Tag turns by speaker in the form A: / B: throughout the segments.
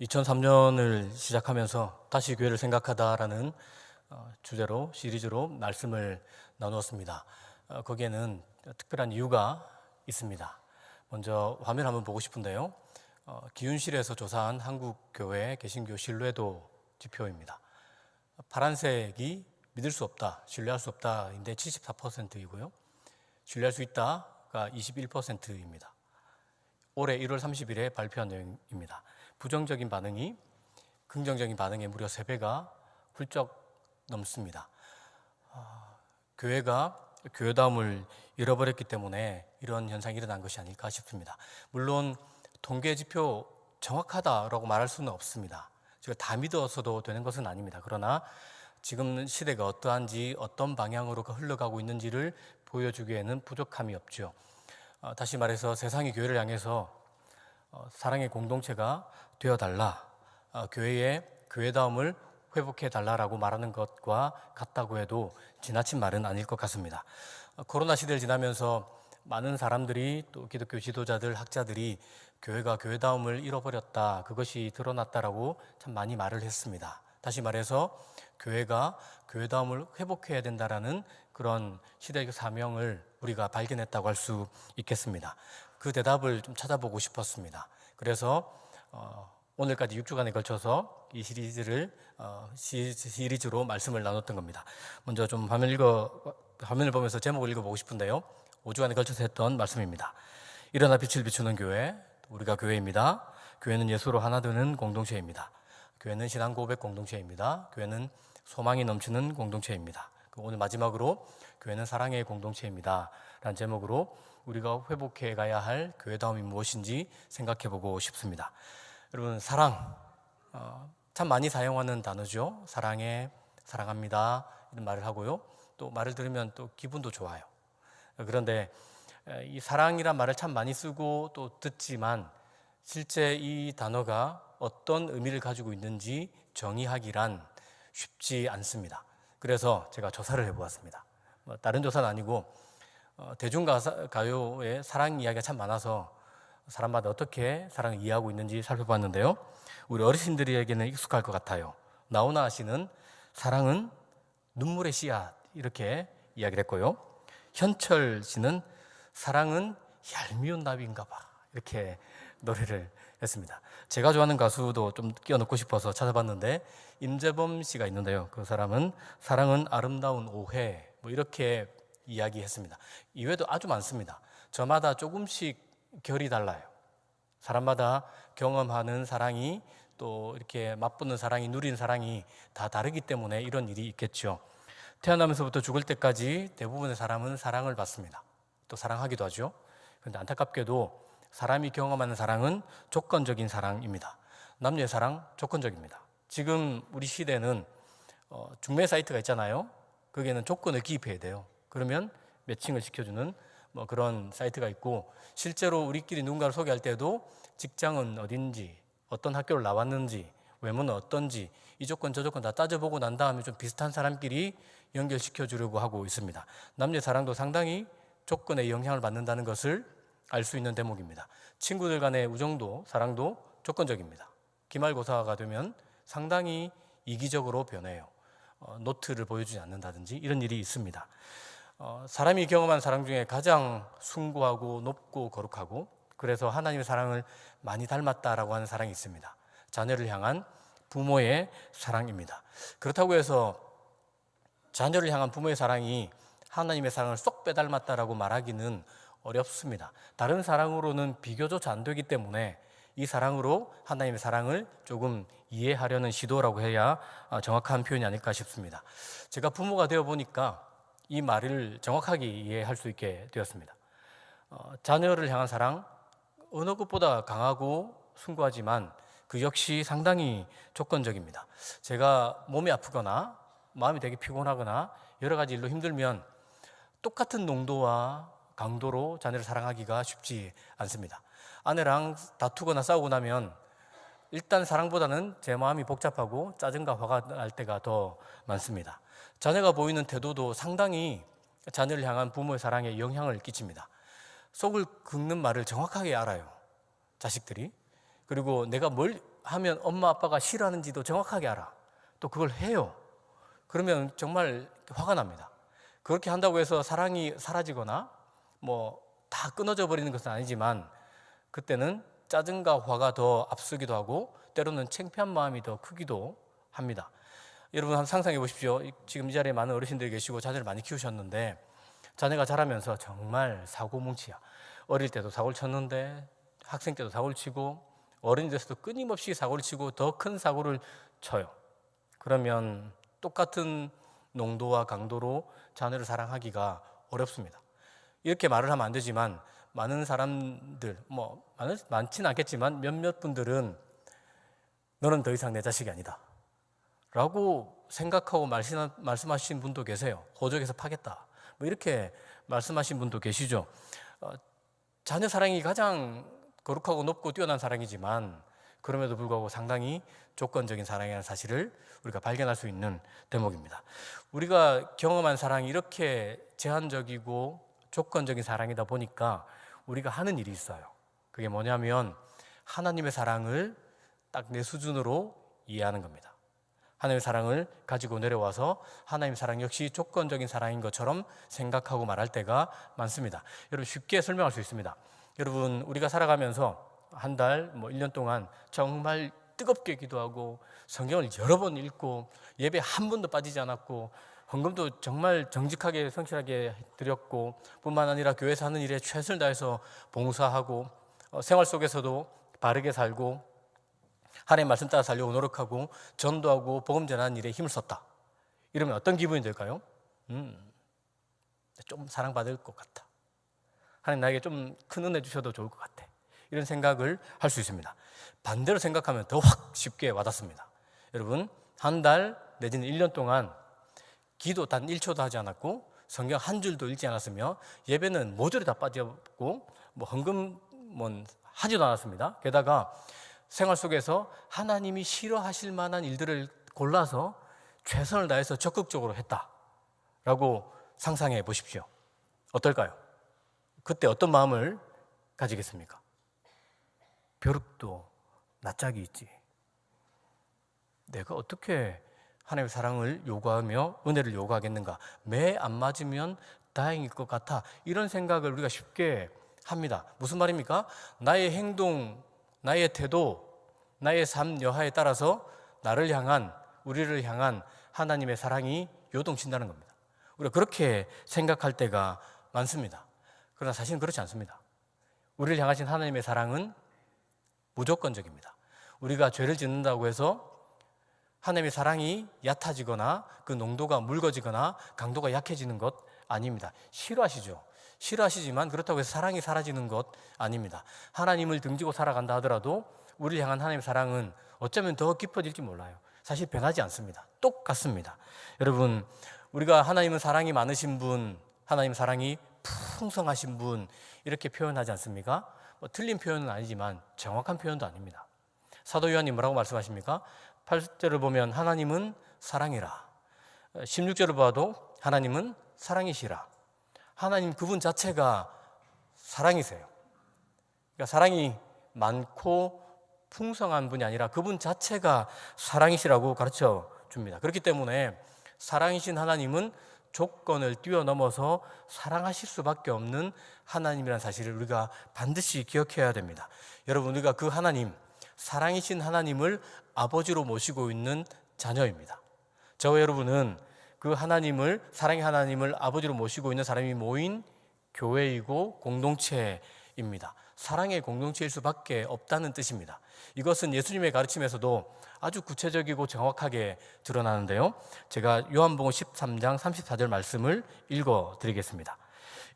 A: 2003년을 시작하면서 다시 교회를 생각하다라는 주제로 시리즈로 말씀을 나누었습니다. 거기에는 특별한 이유가 있습니다. 먼저 화면 한번 보고 싶은데요. 기윤실에서 조사한 한국교회 개신교 신뢰도 지표입니다. 파란색이 믿을 수 없다, 신뢰할 수 없다인데 74%이고요. 신뢰할 수 있다가 21%입니다. 올해 1월 30일에 발표한 내용입니다. 부정적인 반응이 긍정적인 반응의 무려 3배가 훌쩍 넘습니다. 교회가 교회다움을 잃어버렸기 때문에 이런 현상이 일어난 것이 아닐까 싶습니다. 물론 통계 지표 정확하다라고 말할 수는 없습니다. 제가 다 믿어서도 되는 것은 아닙니다. 그러나 지금 시대가 어떠한지 어떤 방향으로 흘러가고 있는지를 보여주기에는 부족함이 없죠. 다시 말해서 세상이 교회를 향해서 사랑의 공동체가 되어달라, 교회의 교회다움을 회복해달라라고 말하는 것과 같다고 해도 지나친 말은 아닐 것 같습니다. 코로나 시대를 지나면서 많은 사람들이 또 기독교 지도자들, 학자들이 교회가 교회다움을 잃어버렸다, 그것이 드러났다라고 참 많이 말을 했습니다. 다시 말해서 교회가 교회다움을 회복해야 된다라는 그런 시대의 사명을 우리가 발견했다고 할 수 있겠습니다. 그 대답을 좀 찾아보고 싶었습니다. 그래서 오늘까지 6주간에 걸쳐서 이 시리즈로 말씀을 나눴던 겁니다. 먼저 좀 화면을 보면서 제목을 읽어보고 싶은데요. 5주간에 걸쳐서 했던 말씀입니다. 일어나 빛을 비추는 교회, 우리가 교회입니다. 교회는 예수로 하나 되는 공동체입니다. 교회는 신앙 고백 공동체입니다. 교회는 소망이 넘치는 공동체입니다. 오늘 마지막으로 교회는 사랑의 공동체입니다 라는 제목으로 우리가 회복해 가야 할 교회다움이 무엇인지 생각해 보고 싶습니다. 여러분, 사랑, 참 많이 사용하는 단어죠. 사랑합니다 이런 말을 하고요. 또 말을 들으면 또 기분도 좋아요. 그런데 이 사랑이란 말을 참 많이 쓰고 또 듣지만 실제 이 단어가 어떤 의미를 가지고 있는지 정의하기란 쉽지 않습니다. 그래서 제가 조사를 해보았습니다. 다른 조사는 아니고 대중가요의 사랑 이야기가 참 많아서 사람마다 어떻게 사랑을 이해하고 있는지 살펴봤는데요. 우리 어르신들에게는 익숙할 것 같아요. 나훈아 씨는 사랑은 눈물의 씨앗 이렇게 이야기를 했고요. 현철 씨는 사랑은 얄미운 나비인가 봐 이렇게 노래를 했습니다. 제가 좋아하는 가수도 좀 끼워넣고 싶어서 찾아봤는데 임재범 씨가 있는데요. 그 사람은 사랑은 아름다운 오해 이렇게 이야기했습니다. 이외에도 아주 많습니다. 저마다 조금씩 결이 달라요. 사람마다 경험하는 사랑이 또 이렇게 맛보는 사랑이, 누린 사랑이 다 다르기 때문에 이런 일이 있겠죠. 태어나면서부터 죽을 때까지 대부분의 사람은 사랑을 받습니다. 또 사랑하기도 하죠. 그런데 안타깝게도 사람이 경험하는 사랑은 조건적인 사랑입니다. 남녀의 사랑 조건적입니다. 지금 우리 시대는 중매 사이트가 있잖아요. 거기에는 조건을 기입해야 돼요. 그러면 매칭을 시켜주는 그런 사이트가 있고, 실제로 우리끼리 누군가를 소개할 때도 직장은 어딘지, 어떤 학교를 나왔는지, 외모는 어떤지 이 조건 저 조건 다 따져보고 난 다음에 좀 비슷한 사람끼리 연결시켜 주려고 하고 있습니다. 남녀 사랑도 상당히 조건에 영향을 받는다는 것을 알 수 있는 대목입니다. 친구들 간의 우정도 사랑도 조건적입니다. 기말고사가 되면 상당히 이기적으로 변해요. 노트를 보여주지 않는다든지 이런 일이 있습니다. 사람이 경험한 사랑 중에 가장 숭고하고 높고 거룩하고 그래서 하나님의 사랑을 많이 닮았다라고 하는 사랑이 있습니다. 자녀를 향한 부모의 사랑입니다. 그렇다고 해서 자녀를 향한 부모의 사랑이 하나님의 사랑을 쏙 빼닮았다라고 말하기는 어렵습니다. 다른 사랑으로는 비교조차 안 되기 때문에 이 사랑으로 하나님의 사랑을 조금 이해하려는 시도라고 해야 정확한 표현이 아닐까 싶습니다. 제가 부모가 되어 보니까 이 말을 정확하게 이해할 수 있게 되었습니다. 자녀를 향한 사랑, 어느 것보다 강하고 숭고하지만 그 역시 상당히 조건적입니다. 제가 몸이 아프거나 마음이 되게 피곤하거나 여러 가지 일로 힘들면 똑같은 농도와 강도로 자녀를 사랑하기가 쉽지 않습니다. 아내랑 다투거나 싸우고 나면 일단 사랑보다는 제 마음이 복잡하고 짜증과 화가 날 때가 더 많습니다. 자녀가 보이는 태도도 상당히 자녀를 향한 부모의 사랑에 영향을 끼칩니다. 속을 긁는 말을 정확하게 알아요, 자식들이. 그리고 내가 뭘 하면 엄마 아빠가 싫어하는지도 정확하게 알아. 또 그걸 해요. 그러면 정말 화가 납니다. 그렇게 한다고 해서 사랑이 사라지거나 뭐 다 끊어져 버리는 것은 아니지만 그때는 짜증과 화가 더 앞서기도 하고 때로는 창피한 마음이 더 크기도 합니다. 여러분 한번 상상해 보십시오. 지금 이 자리에 많은 어르신들이 계시고 자녀를 많이 키우셨는데 자녀가 자라면서 정말 사고뭉치야. 어릴 때도 사고를 쳤는데 학생 때도 사고를 치고 어른이 돼서도 끊임없이 사고를 치고 더 큰 사고를 쳐요. 그러면 똑같은 농도와 강도로 자녀를 사랑하기가 어렵습니다. 이렇게 말을 하면 안 되지만 많은 사람들, 많지는 않겠지만 몇몇 분들은 너는 더 이상 내 자식이 아니다 라고 생각하고 말씀하신 분도 계세요. 호적에서 파겠다 이렇게 말씀하신 분도 계시죠. 자녀 사랑이 가장 거룩하고 높고 뛰어난 사랑이지만 그럼에도 불구하고 상당히 조건적인 사랑이라는 사실을 우리가 발견할 수 있는 대목입니다. 우리가 경험한 사랑이 이렇게 제한적이고 조건적인 사랑이다 보니까 우리가 하는 일이 있어요. 그게 뭐냐면 하나님의 사랑을 딱 내 수준으로 이해하는 겁니다. 하나님의 사랑을 가지고 내려와서 하나님의 사랑 역시 조건적인 사랑인 것처럼 생각하고 말할 때가 많습니다. 여러분 쉽게 설명할 수 있습니다. 여러분 우리가 살아가면서 한 달, 1년 동안 정말 뜨겁게 기도하고 성경을 여러 번 읽고 예배 한 번도 빠지지 않았고 헌금도 정말 정직하게 성실하게 드렸고 뿐만 아니라 교회에서 하는 일에 최선을 다해서 봉사하고 생활 속에서도 바르게 살고 하나님의 말씀 따라 살려고 노력하고 전도하고 복음 전하는 일에 힘을 썼다. 이러면 어떤 기분이 들까요? 좀 사랑받을 것 같다. 하나님 나에게 좀 큰 은혜 주셔도 좋을 것 같아. 이런 생각을 할 수 있습니다. 반대로 생각하면 더 확 쉽게 와닿습니다. 여러분 한 달 내지는 1년 동안 기도 단 1초도 하지 않았고 성경 한 줄도 읽지 않았으며 예배는 모조리 다 빠졌고 헌금 하지도 않았습니다. 게다가 생활 속에서 하나님이 싫어하실 만한 일들을 골라서 최선을 다해서 적극적으로 했다라고 상상해 보십시오. 어떨까요? 그때 어떤 마음을 가지겠습니까? 벼룩도 낯짝이 있지. 내가 어떻게 하나님의 사랑을 요구하며 은혜를 요구하겠는가? 매 안 맞으면 다행일 것 같아. 이런 생각을 우리가 쉽게 합니다. 무슨 말입니까? 나의 행동, 나의 태도, 나의 삶 여하에 따라서 나를 향한, 우리를 향한 하나님의 사랑이 요동친다는 겁니다. 우리가 그렇게 생각할 때가 많습니다. 그러나 사실은 그렇지 않습니다. 우리를 향하신 하나님의 사랑은 무조건적입니다. 우리가 죄를 짓는다고 해서 하나님의 사랑이 얕아지거나 그 농도가 묽어지거나 강도가 약해지는 것 아닙니다. 싫어하시죠? 싫어하시지만 그렇다고 해서 사랑이 사라지는 것 아닙니다. 하나님을 등지고 살아간다 하더라도 우리를 향한 하나님의 사랑은 어쩌면 더 깊어질지 몰라요. 사실 변하지 않습니다. 똑같습니다. 여러분 우리가 하나님은 사랑이 많으신 분, 하나님 사랑이 풍성하신 분 이렇게 표현하지 않습니까? 틀린 표현은 아니지만 정확한 표현도 아닙니다. 사도 요한이 뭐라고 말씀하십니까? 8절을 보면 하나님은 사랑이라. 16절을 봐도 하나님은 사랑이시라. 하나님 그분 자체가 사랑이세요. 그러니까 사랑이 많고 풍성한 분이 아니라 그분 자체가 사랑이시라고 가르쳐 줍니다. 그렇기 때문에 사랑이신 하나님은 조건을 뛰어넘어서 사랑하실 수밖에 없는 하나님이라는 사실을 우리가 반드시 기억해야 됩니다. 여러분 우리가 그 하나님, 사랑이신 하나님을 아버지로 모시고 있는 자녀입니다. 저와 여러분은 그 하나님을, 사랑의 하나님을 아버지로 모시고 있는 사람이 모인 교회이고 공동체입니다. 사랑의 공동체일 수밖에 없다는 뜻입니다. 이것은 예수님의 가르침에서도 아주 구체적이고 정확하게 드러나는데요. 제가 요한복음 13장 34절 말씀을 읽어드리겠습니다.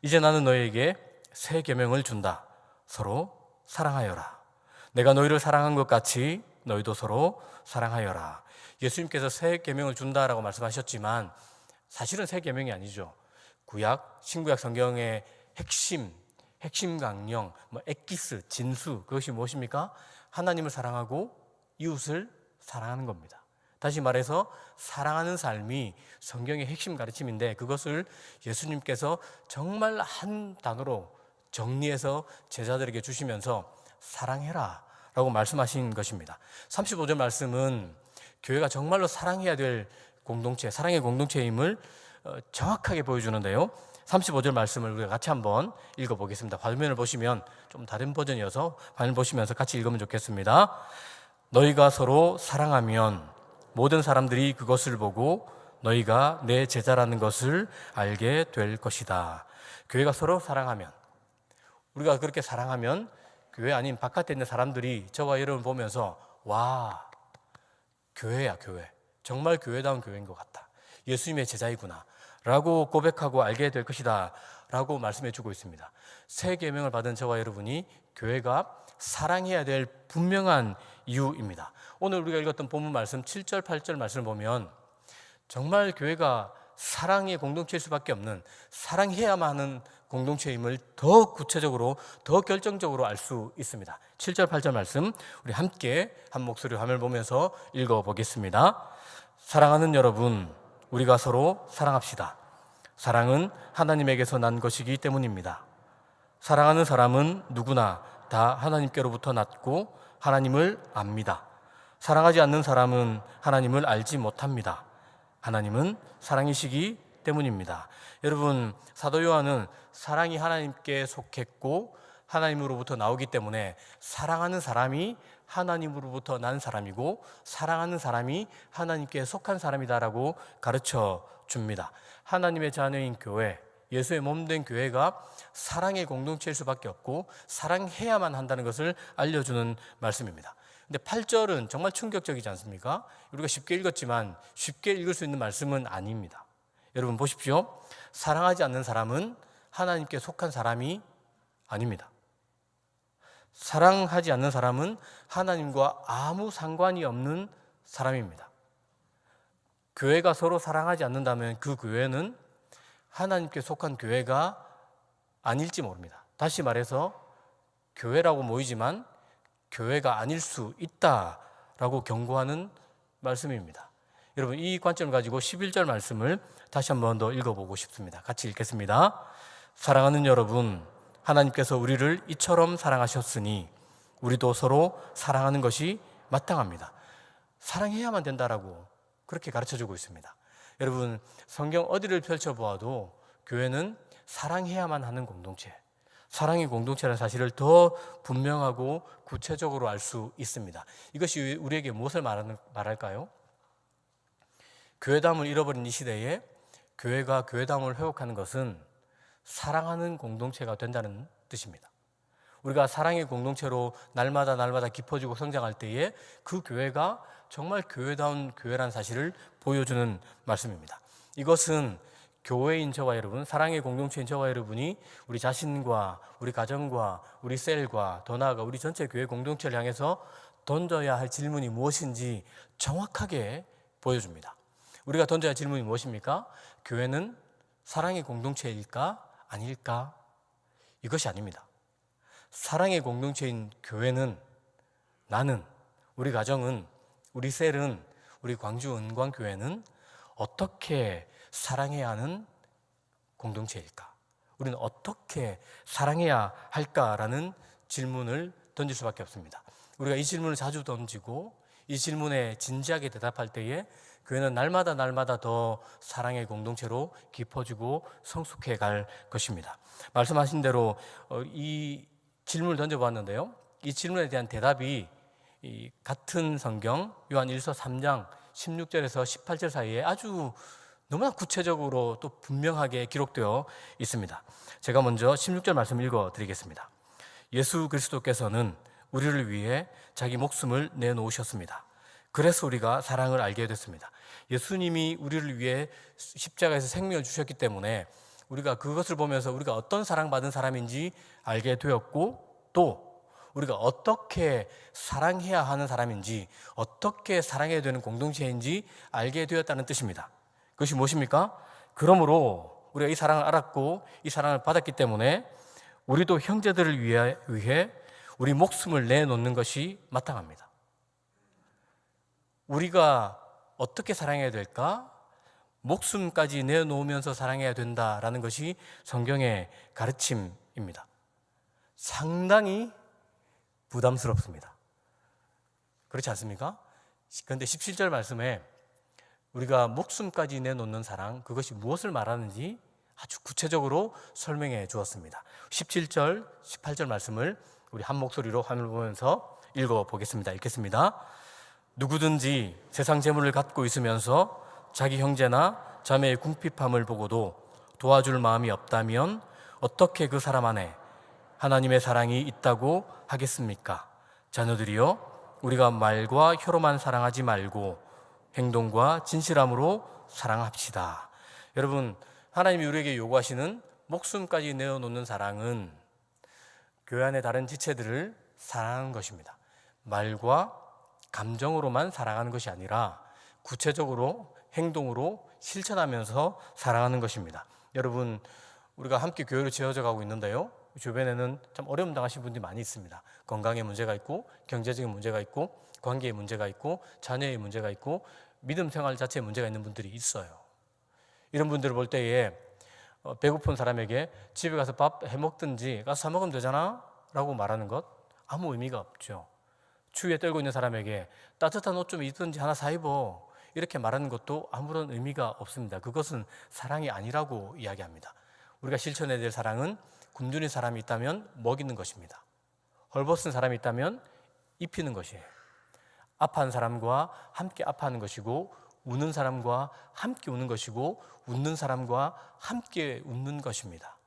A: 이제 나는 너희에게 새 계명을 준다. 서로 사랑하여라. 내가 너희를 사랑한 것 같이 너희도 서로 사랑하여라. 예수님께서 새 계명을 준다라고 말씀하셨지만 사실은 새 계명이 아니죠. 구약, 신구약 성경의 핵심 강령, 엑기스, 진수, 그것이 무엇입니까? 하나님을 사랑하고 이웃을 사랑하는 겁니다. 다시 말해서 사랑하는 삶이 성경의 핵심 가르침인데 그것을 예수님께서 정말 한 단어로 정리해서 제자들에게 주시면서 사랑해라 라고 말씀하신 것입니다. 35절 말씀은 교회가 정말로 사랑해야 될 공동체, 사랑의 공동체임을 정확하게 보여주는데요. 35절 말씀을 우리가 같이 한번 읽어보겠습니다. 화면을 보시면 좀 다른 버전이어서 화면을 보시면서 같이 읽으면 좋겠습니다. 너희가 서로 사랑하면 모든 사람들이 그것을 보고 너희가 내 제자라는 것을 알게 될 것이다. 교회가 서로 사랑하면, 우리가 그렇게 사랑하면 교회 아닌 바깥에 있는 사람들이 저와 여러분 보면서 와, 교회야 교회, 정말 교회다운 교회인 것 같다, 예수님의 제자이구나 라고 고백하고 알게 될 것이다 라고 말씀해 주고 있습니다. 새 계명을 받은 저와 여러분이 교회가 사랑해야 될 분명한 이유입니다. 오늘 우리가 읽었던 본문 말씀 7절 8절 말씀을 보면 정말 교회가 사랑의 공동체일 수밖에 없는, 사랑해야만 하는 공동체임을 더 구체적으로, 더 결정적으로 알 수 있습니다. 7절 8절 말씀 우리 함께 한 목소리로 화면을 보면서 읽어보겠습니다. 사랑하는 여러분, 우리가 서로 사랑합시다. 사랑은 하나님에게서 난 것이기 때문입니다. 사랑하는 사람은 누구나 다 하나님께로부터 났고 하나님을 압니다. 사랑하지 않는 사람은 하나님을 알지 못합니다. 하나님은 사랑이시기 때문입니다. 여러분, 사도 요한은 사랑이 하나님께 속했고 하나님으로부터 나오기 때문에 사랑하는 사람이 하나님으로부터 난 사람이고 사랑하는 사람이 하나님께 속한 사람이다라고 가르쳐 줍니다. 하나님의 자녀인 교회, 예수의 몸된 교회가 사랑의 공동체일 수밖에 없고 사랑해야만 한다는 것을 알려주는 말씀입니다. 근데 8절은 정말 충격적이지 않습니까? 우리가 쉽게 읽었지만 쉽게 읽을 수 있는 말씀은 아닙니다. 여러분 보십시오. 사랑하지 않는 사람은 하나님께 속한 사람이 아닙니다. 사랑하지 않는 사람은 하나님과 아무 상관이 없는 사람입니다. 교회가 서로 사랑하지 않는다면 그 교회는 하나님께 속한 교회가 아닐지 모릅니다. 다시 말해서 교회라고 모이지만 교회가 아닐 수 있다라고 경고하는 말씀입니다. 여러분, 이 관점을 가지고 11절 말씀을 다시 한 번 더 읽어보고 싶습니다. 같이 읽겠습니다. 사랑하는 여러분, 하나님께서 우리를 이처럼 사랑하셨으니 우리도 서로 사랑하는 것이 마땅합니다. 사랑해야만 된다라고 그렇게 가르쳐주고 있습니다. 여러분, 성경 어디를 펼쳐보아도 교회는 사랑해야만 하는 공동체, 사랑의 공동체라는 사실을 더 분명하고 구체적으로 알 수 있습니다. 이것이 우리에게 무엇을 말할까요? 교회담을 잃어버린 이 시대에 교회가 교회담을 회복하는 것은 사랑하는 공동체가 된다는 뜻입니다. 우리가 사랑의 공동체로 날마다 깊어지고 성장할 때에 그 교회가 정말 교회다운 교회라는 사실을 보여주는 말씀입니다. 이것은 교회인 저와 여러분, 사랑의 공동체인 저와 여러분이 우리 자신과 우리 가정과 우리 셀과 더 나아가 우리 전체 교회 공동체를 향해서 던져야 할 질문이 무엇인지 정확하게 보여줍니다. 우리가 던져야 할 질문이 무엇입니까? 교회는 사랑의 공동체일까? 아닐까? 이것이 아닙니다. 사랑의 공동체인 교회는, 나는, 우리 가정은, 우리 셀은, 우리 광주 은광교회는 어떻게 사랑해야 하는 공동체일까? 우리는 어떻게 사랑해야 할까라는 질문을 던질 수밖에 없습니다. 우리가 이 질문을 자주 던지고 이 질문에 진지하게 대답할 때에 교회는 날마다 더 사랑의 공동체로 깊어지고 성숙해 갈 것입니다. 말씀하신 대로 이 질문을 던져보았는데요. 이 질문에 대한 대답이 같은 성경 요한 1서 3장 16절에서 18절 사이에 아주 너무나 구체적으로 또 분명하게 기록되어 있습니다. 제가 먼저 16절 말씀 읽어드리겠습니다. 예수 그리스도께서는 우리를 위해 자기 목숨을 내놓으셨습니다. 그래서 우리가 사랑을 알게 됐습니다. 예수님이 우리를 위해 십자가에서 생명을 주셨기 때문에 우리가 그것을 보면서 우리가 어떤 사랑받은 사람인지 알게 되었고, 또 우리가 어떻게 사랑해야 하는 사람인지, 어떻게 사랑해야 되는 공동체인지 알게 되었다는 뜻입니다. 그것이 무엇입니까? 그러므로 우리가 이 사랑을 알았고 이 사랑을 받았기 때문에 우리도 형제들을 위해 우리 목숨을 내놓는 것이 마땅합니다. 우리가 어떻게 사랑해야 될까? 목숨까지 내놓으면서 사랑해야 된다라는 것이 성경의 가르침입니다. 상당히 부담스럽습니다. 그렇지 않습니까? 그런데 17절 말씀에 우리가 목숨까지 내놓는 사랑, 그것이 무엇을 말하는지 아주 구체적으로 설명해 주었습니다. 17절, 18절 말씀을 우리 한 목소리로 화면을 보면서 읽어보겠습니다. 읽겠습니다. 누구든지 세상 재물을 갖고 있으면서 자기 형제나 자매의 궁핍함을 보고도 도와줄 마음이 없다면 어떻게 그 사람 안에 하나님의 사랑이 있다고 하겠습니까? 자녀들이여, 우리가 말과 혀로만 사랑하지 말고 행동과 진실함으로 사랑합시다. 여러분, 하나님이 우리에게 요구하시는 목숨까지 내어놓는 사랑은 교회 안의 다른 지체들을 사랑하는 것입니다. 말과 감정으로만 사랑하는 것이 아니라 구체적으로 행동으로 실천하면서 사랑하는 것입니다. 여러분, 우리가 함께 교회로 지어져 가고 있는데요, 주변에는 참 어려움 당하신 분들이 많이 있습니다. 건강에 문제가 있고, 경제적인 문제가 있고, 관계에 문제가 있고, 자녀의 문제가 있고, 믿음 생활 자체에 문제가 있는 분들이 있어요. 이런 분들을 볼 때에 배고픈 사람에게 집에 가서 밥 해먹든지 가서 사 먹으면 되잖아 라고 말하는 것 아무 의미가 없죠. 추위에 떨고 있는 사람에게 따뜻한 옷 좀 입든지 하나 사 입어 이렇게 말하는 것도 아무런 의미가 없습니다. 그것은 사랑이 아니라고 이야기합니다. 우리가 실천해야 될 사랑은 굶주린 사람이 있다면 먹이는 것입니다. 헐벗은 사람이 있다면 입히는 것이에요. 아파하는 사람과 함께 아파하는 것이고, 우는 사람과 함께 우는 것이고, 웃는 사람과 함께 웃는 것입니다.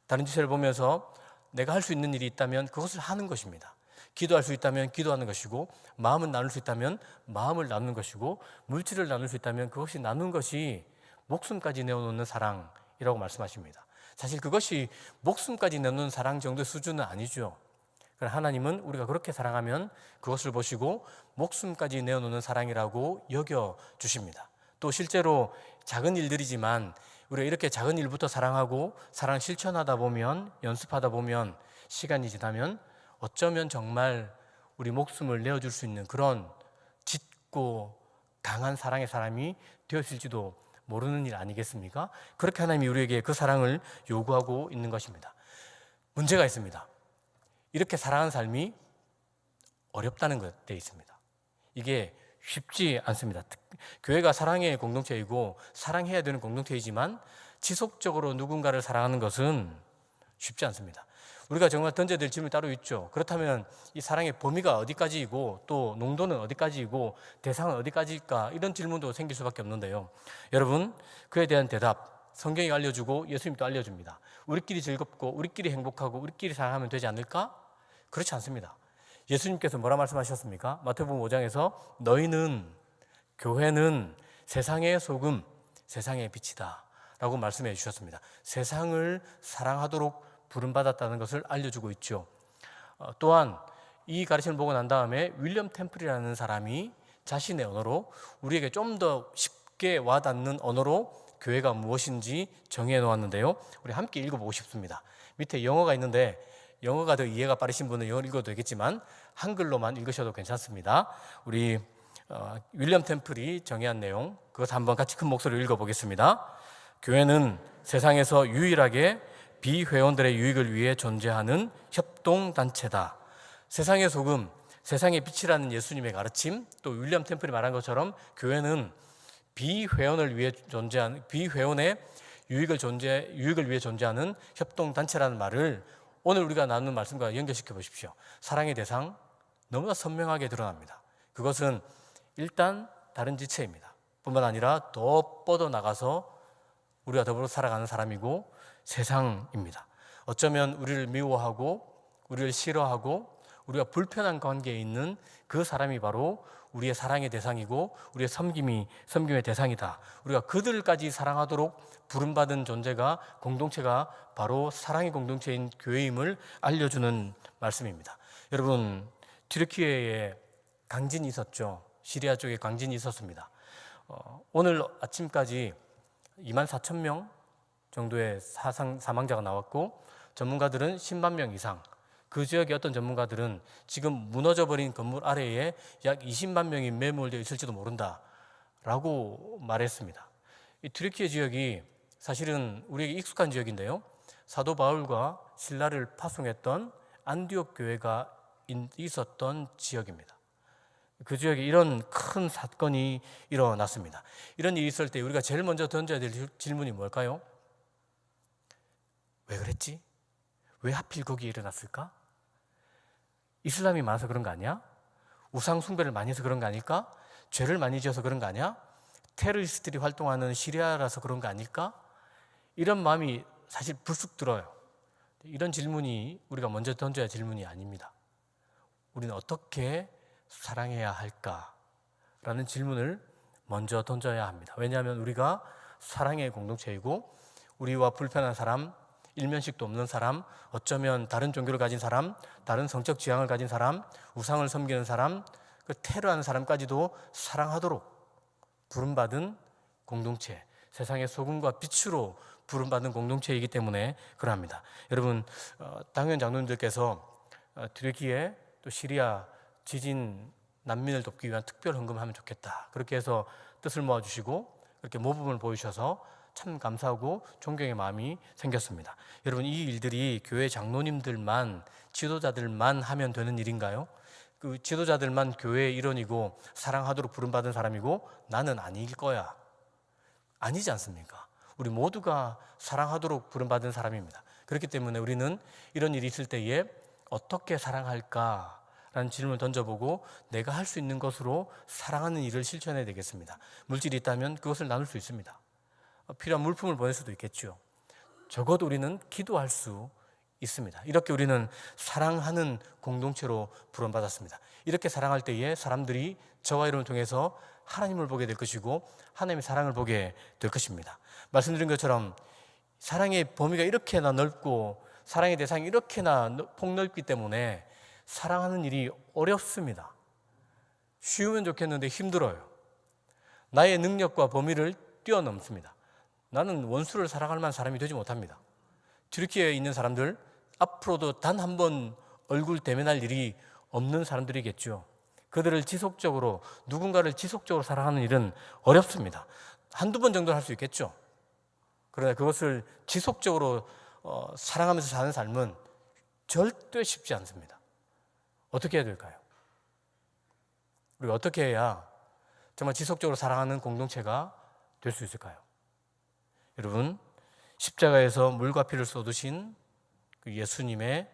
A: 다른 지체를 보면서 내가 할 수 있는 일이 있다면 그것을 하는 것입니다. 기도할 수 있다면 기도하는 것이고, 마음을 나눌 수 있다면 마음을 나누는 것이고, 물질을 나눌 수 있다면 그것이 나누는 것이 목숨까지 내어놓는 사랑이라고 말씀하십니다. 사실 그것이 목숨까지 내놓는 사랑 정도의 수준은 아니죠. 그러나 하나님은 우리가 그렇게 사랑하면 그것을 보시고 목숨까지 내어놓는 사랑이라고 여겨주십니다. 또 실제로 작은 일들이지만 우리가 이렇게 작은 일부터 사랑하고 사랑 실천하다 보면, 연습하다 보면, 시간이 지나면 어쩌면 정말 우리 목숨을 내어줄 수 있는 그런 짙고 강한 사랑의 사람이 되었을지도 모르는 일 아니겠습니까? 그렇게 하나님이 우리에게 그 사랑을 요구하고 있는 것입니다. 문제가 있습니다. 이렇게 사랑하는 삶이 어렵다는 것에 있습니다. 이게 쉽지 않습니다. 교회가 사랑의 공동체이고 사랑해야 되는 공동체이지만 지속적으로 누군가를 사랑하는 것은 쉽지 않습니다. 우리가 정말 던져야 될 질문이 따로 있죠. 그렇다면 이 사랑의 범위가 어디까지이고 또 농도는 어디까지이고 대상은 어디까지일까, 이런 질문도 생길 수밖에 없는데요. 여러분, 그에 대한 대답 성경이 알려주고 예수님도 알려줍니다. 우리끼리 즐겁고 우리끼리 행복하고 우리끼리 사랑하면 되지 않을까? 그렇지 않습니다. 예수님께서 뭐라 말씀하셨습니까? 마태복음 5장에서 너희는, 교회는 세상의 소금, 세상의 빛이다 라고 말씀해 주셨습니다. 세상을 사랑하도록 부름받았다는 것을 알려주고 있죠. 또한 이 가르침을 보고 난 다음에 윌리엄 템플이라는 사람이 자신의 언어로 우리에게 좀 더 쉽게 와닿는 언어로 교회가 무엇인지 정해 놓았는데요, 우리 함께 읽어보고 싶습니다. 밑에 영어가 있는데 영어가 더 이해가 빠르신 분은 영어를 읽어도 되겠지만 한글로만 읽으셔도 괜찮습니다. 우리 윌리엄 템플이 정의한 내용, 그것 한번 같이 큰 목소리로 읽어보겠습니다. 교회는 세상에서 유일하게 비회원들의 유익을 위해 존재하는 협동단체다. 세상의 소금, 세상의 빛이라는 예수님의 가르침, 또 윌리엄 템플이 말한 것처럼 교회는 비회원을 위해 존재하는, 비회원의 유익을 위해 존재하는 협동단체라는 말을 오늘 우리가 나누는 말씀과 연결시켜 보십시오. 사랑의 대상 너무나 선명하게 드러납니다. 그것은 일단 다른 지체입니다. 뿐만 아니라 더 뻗어나가서 우리가 더불어 살아가는 사람이고 세상입니다. 어쩌면 우리를 미워하고 우리를 싫어하고 우리가 불편한 관계에 있는 그 사람이 바로 우리의 사랑의 대상이고 우리의 섬김의 대상이다. 우리가 그들까지 사랑하도록 부름받은 존재가, 공동체가 바로 사랑의 공동체인 교회임을 알려주는 말씀입니다. 여러분, 튀르키예에 강진이 있었죠. 시리아 쪽에 강진이 있었습니다. 오늘 아침까지 24,000명 정도의 사망자가 나왔고 전문가들은 10만 명 이상, 그 지역의 어떤 전문가들은 지금 무너져버린 건물 아래에 약 20만 명이 매몰되어 있을지도 모른다라고 말했습니다. 이 튀르키예 지역이 사실은 우리에게 익숙한 지역인데요, 사도 바울과 신라를 파송했던 안디옥 교회가 있었던 지역입니다. 그 지역에 이런 큰 사건이 일어났습니다. 이런 일이 있을 때 우리가 제일 먼저 던져야 될 질문이 뭘까요? 왜 그랬지? 왜 하필 거기에 일어났을까? 이슬람이 많아서 그런 거 아니야? 우상 숭배를 많이 해서 그런 거 아닐까? 죄를 많이 지어서 그런 거 아니야? 테러리스트들이 활동하는 시리아라서 그런 거 아닐까? 이런 마음이 사실 불쑥 들어요. 이런 질문이 우리가 먼저 던져야 할 질문이 아닙니다. 우리는 어떻게 사랑해야 할까라는 질문을 먼저 던져야 합니다. 왜냐하면 우리가 사랑의 공동체이고 우리와 불편한 사람, 일면식도 없는 사람, 어쩌면 다른 종교를 가진 사람, 다른 성적 지향을 가진 사람, 우상을 섬기는 사람, 그 테러하는 사람까지도 사랑하도록 부름받은 공동체, 세상의 소금과 빛으로 부름받은 공동체이기 때문에 그러합니다. 여러분, 당연 장로님들께서 튀르키예 또 시리아 지진 난민을 돕기 위한 특별 헌금을 하면 좋겠다. 그렇게 해서 뜻을 모아주시고 그렇게 모범을 보여주셔서 참 감사하고 존경의 마음이 생겼습니다. 여러분, 이 일들이 교회 장로님들만, 지도자들만 하면 되는 일인가요? 그 지도자들만 교회의 일원이고 사랑하도록 부름받은 사람이고 나는 아닐 거야. 아니지 않습니까? 우리 모두가 사랑하도록 부름받은 사람입니다. 그렇기 때문에 우리는 이런 일이 있을 때에 어떻게 사랑할까라는 질문을 던져보고 내가 할 수 있는 것으로 사랑하는 일을 실천해야 되겠습니다. 물질이 있다면 그것을 나눌 수 있습니다. 필요한 물품을 보낼 수도 있겠죠. 적어도 우리는 기도할 수 있습니다. 이렇게 우리는 사랑하는 공동체로 부름받았습니다. 이렇게 사랑할 때에 사람들이 저와 여러분을 통해서 하나님을 보게 될 것이고 하나님의 사랑을 보게 될 것입니다. 말씀드린 것처럼 사랑의 범위가 이렇게나 넓고 사랑의 대상이 이렇게나 폭넓기 때문에 사랑하는 일이 어렵습니다. 쉬우면 좋겠는데 힘들어요. 나의 능력과 범위를 뛰어넘습니다. 나는 원수를 사랑할 만한 사람이 되지 못합니다. 튀르키예에 있는 사람들 앞으로도 단 한 번 얼굴 대면할 일이 없는 사람들이겠죠. 그들을 지속적으로 누군가를 지속적으로 사랑하는 일은 어렵습니다. 한두 번 정도 할 수 있겠죠. 그러나 그것을 지속적으로 사랑하면서 사는 삶은 절대 쉽지 않습니다. 어떻게 해야 될까요? 우리가 어떻게 해야 정말 지속적으로 사랑하는 공동체가 될 수 있을까요? 여러분, 십자가에서 물과 피를 쏟으신 그 예수님의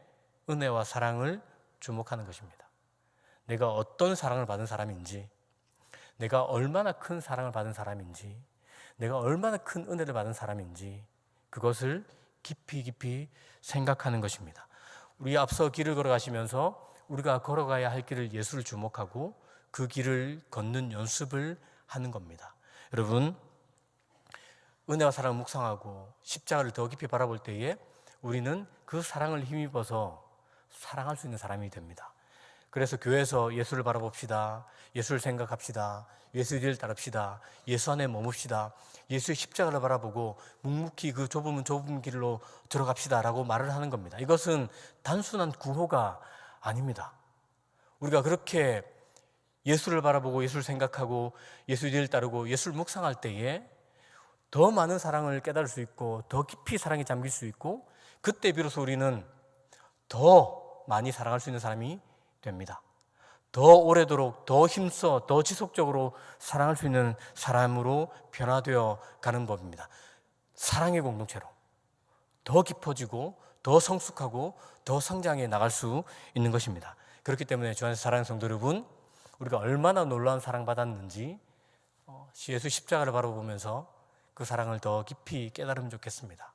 A: 은혜와 사랑을 주목하는 것입니다. 내가 어떤 사랑을 받은 사람인지, 내가 얼마나 큰 사랑을 받은 사람인지, 내가 얼마나 큰 은혜를 받은 사람인지 그것을 깊이 깊이 생각하는 것입니다. 우리 앞서 길을 걸어가시면서 우리가 걸어가야 할 길을 예수를 주목하고 그 길을 걷는 연습을 하는 겁니다. 여러분, 은혜와 사랑을 묵상하고 십자가를 더 깊이 바라볼 때에 우리는 그 사랑을 힘입어서 사랑할 수 있는 사람이 됩니다. 그래서 교회에서 예수를 바라봅시다. 예수를 생각합시다. 예수의 뒤를 따릅시다. 예수 안에 머뭅시다. 예수의 십자가를 바라보고 묵묵히 그 좁은 길로 들어갑시다 라고 말을 하는 겁니다. 이것은 단순한 구호가 아닙니다. 우리가 그렇게 예수를 바라보고 예수를 생각하고 예수의 뒤를 따르고 예수를 묵상할 때에 더 많은 사랑을 깨달을 수 있고 더 깊이 사랑에 잠길 수 있고 그때 비로소 우리는 더 많이 사랑할 수 있는 사람이 됩니다. 더 오래도록 더 힘써 더 지속적으로 사랑할 수 있는 사람으로 변화되어 가는 법입니다. 사랑의 공동체로 더 깊어지고 더 성숙하고 더 성장해 나갈 수 있는 것입니다. 그렇기 때문에 주 안에서 사랑하는 성도 여러분, 우리가 얼마나 놀라운 사랑받았는지 예수 십자가를 바라보면서 그 사랑을 더 깊이 깨달으면 좋겠습니다.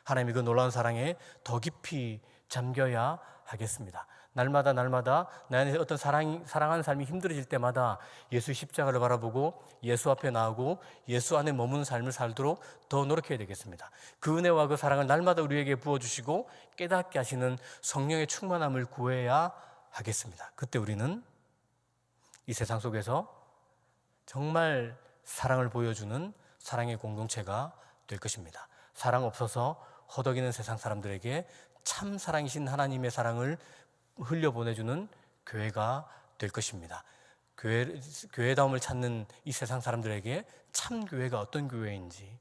A: 하나님이 그 놀라운 사랑에 더 깊이 잠겨야 하겠습니다. 날마다 내 안에 어떤 사랑하는 삶이 힘들어질 때마다 예수 십자가를 바라보고 예수 앞에 나오고 예수 안에 머무는 삶을 살도록 더 노력해야 되겠습니다. 그 은혜와 그 사랑을 날마다 우리에게 부어주시고 깨닫게 하시는 성령의 충만함을 구해야 하겠습니다. 그때 우리는 이 세상 속에서 정말 사랑을 보여주는 사랑의 공동체가 될 것입니다. 사랑 없어서 허덕이는 세상 사람들에게 참 사랑이신 하나님의 사랑을 흘려보내주는 교회가 될 것입니다. 교회다움을 찾는 이 세상 사람들에게 참 교회가 어떤 교회인지,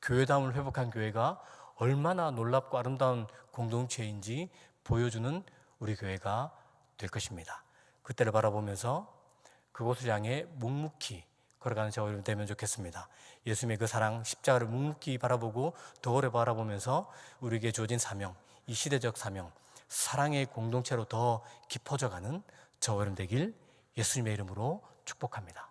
A: 교회다움을 회복한 교회가 얼마나 놀랍고 아름다운 공동체인지 보여주는 우리 교회가 될 것입니다. 그때를 바라보면서 그곳을 향해 묵묵히 걸어가는 저와 여러분 되면 좋겠습니다. 예수님의 그 사랑, 십자가를 묵묵히 바라보고 더 오래 바라보면서 우리에게 주어진 사명, 이 시대적 사명, 사랑의 공동체로 더 깊어져가는 저와 여러분 되길 예수님의 이름으로 축복합니다.